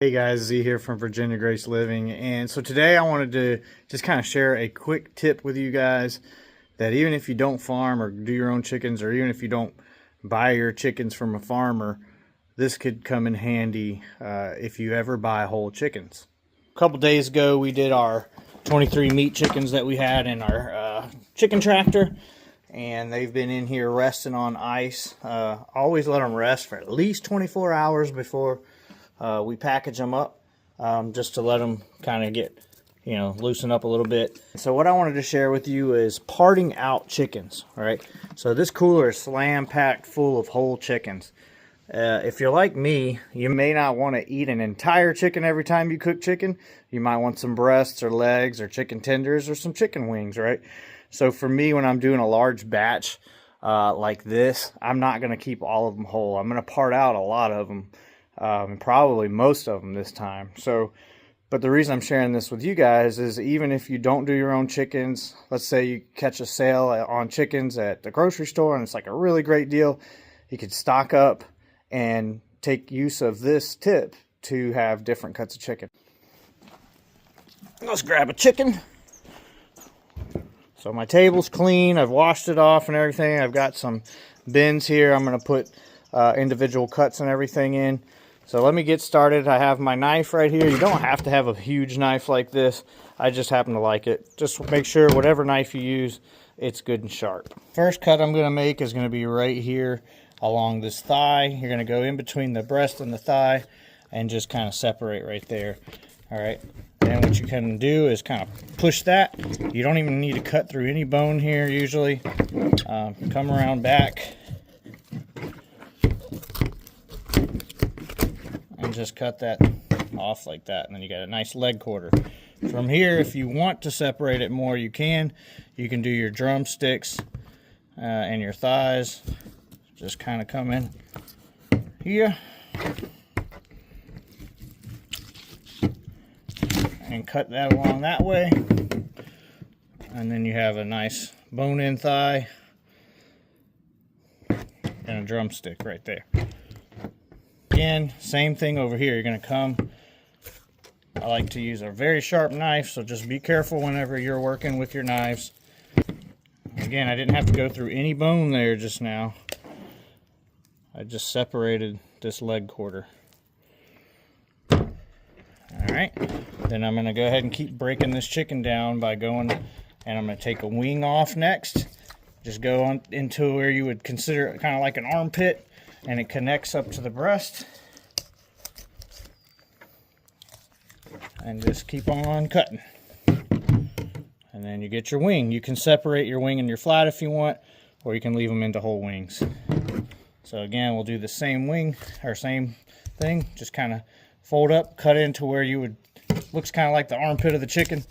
Hey guys, Z here from Virginia Grace Living, and so today I wanted to just kind of share a quick tip with you guys that even if you don't farm or do your own chickens, or even if you don't buy your chickens from a farmer, this could come in handy if you ever buy whole chickens. A couple days ago we did our 23 meat chickens that we had in our chicken tractor, and they've been in here resting on ice. Always let them rest for at least 24 hours before we package them up, just to let them kind of get, loosen up a little bit. So what I wanted to share with you is parting out chickens, all right? So this cooler is slam-packed full of whole chickens. If you're like me, you may not want to eat an entire chicken every time you cook chicken. You might want some breasts or legs or chicken tenders or some chicken wings, right? So for me, when I'm doing a large batch like this, I'm not going to keep all of them whole. I'm going to part out a lot of them. Probably most of them this time. But the reason I'm sharing this with you guys is even if you don't do your own chickens, let's say you catch a sale on chickens at the grocery store and it's like a really great deal, you could stock up and take use of this tip to have different cuts of chicken. Let's grab a chicken. So my table's clean. I've washed it off and everything. I've got some bins here. I'm going to put individual cuts and everything in. So let me get started. I have my knife right here. You don't have to have a huge knife like this. I just happen to like it. Just make sure whatever knife you use, it's good and sharp. First cut I'm going to make is going to be right here along this thigh. You're going to go in between the breast and the thigh and just kind of separate right there. All right. And what you can do is kind of push that. You don't even need to cut through any bone here usually. Come around back and just cut that off like that, and then you got a nice leg quarter. From here, if you want to separate it more, you can. You can do your drumsticks and your thighs. Just kind of come in here and cut that along that way, and then you have a nice bone-in thigh and a drumstick right there. Again, same thing over here. You're going to come, I like to use a very sharp knife, so just be careful whenever you're working with your knives. Again, I didn't have to go through any bone there just now. I just separated this leg quarter. Alright, then I'm going to go ahead and keep breaking this chicken down by going, and I'm going to take a wing off next. Just go on into where you would consider it kind of like an armpit, and it connects up to the breast. And just keep on cutting. And then you get your wing. You can separate your wing and your flat if you want, or you can leave them into whole wings. So again, we'll do the same wing, or same thing. Just kind of fold up, cut into where you would, looks kind of like the armpit of the chicken.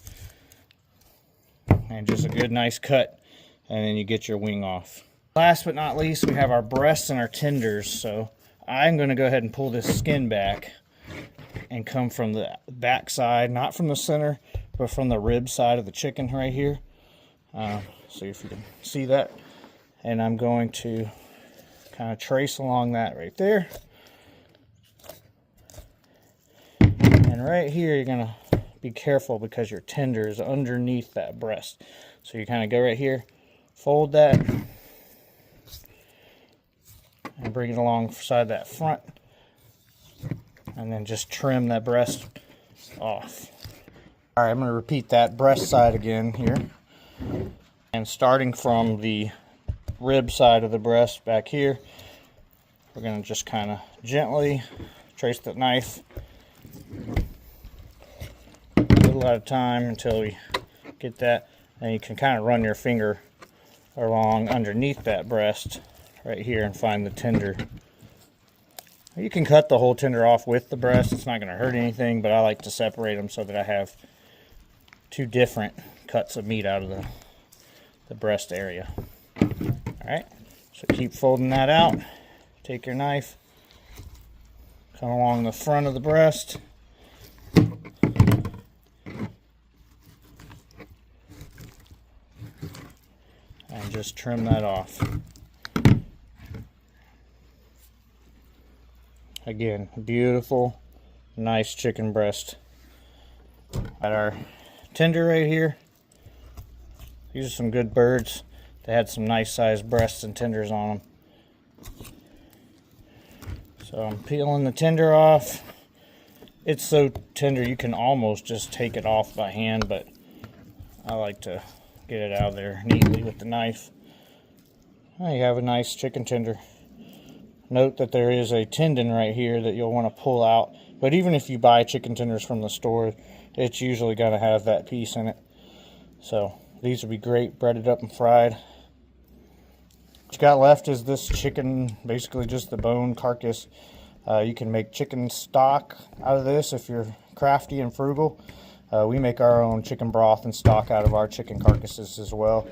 And just a good nice cut. And then you get your wing off. Last but not least, we have our breasts and our tenders. So I'm going to go ahead and pull this skin back and come from the back side, not from the center, but from the rib side of the chicken right here. So if you can see that. And I'm going to kind of trace along that right there. And right here, you're going to be careful because your tender is underneath that breast. So you kind of go right here, fold that, and bring it alongside that front, and then just trim that breast off. All right, I'm going to repeat that breast side again here, and starting from the rib side of the breast back here, we're going to just kind of gently trace the knife a little at a time until we get that, and you can kind of run your finger along underneath that breast right here and find the tender. You can cut the whole tender off with the breast. It's not going to hurt anything, but I like to separate them so that I have two different cuts of meat out of the breast area. Alright, so keep folding that out. Take your knife, come along the front of the breast, and just trim that off. Again, beautiful nice chicken breast. Got our tender right here. These are some good birds. They had some nice sized breasts and tenders on them. So I'm peeling the tender off. It's so tender you can almost just take it off by hand, but I like to get it out of there neatly with the knife. Now you have a nice chicken tender. Note that there is a tendon right here that you'll want to pull out, but even if you buy chicken tenders from the store, it's usually going to have that piece in it. So these would be great breaded up and fried. What you got left is this chicken, basically just the bone carcass. You can make chicken stock out of this if you're crafty and frugal. We make our own chicken broth and stock out of our chicken carcasses as well.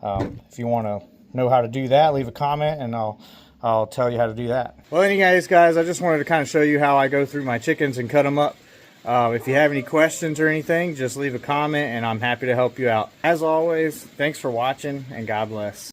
If you want to know how to do that, leave a comment and I'll tell you how to do that. Well, anyways, guys, I just wanted to kind of show you how I go through my chickens and cut them up. If you have any questions or anything, just leave a comment and I'm happy to help you out. As always, thanks for watching and God bless.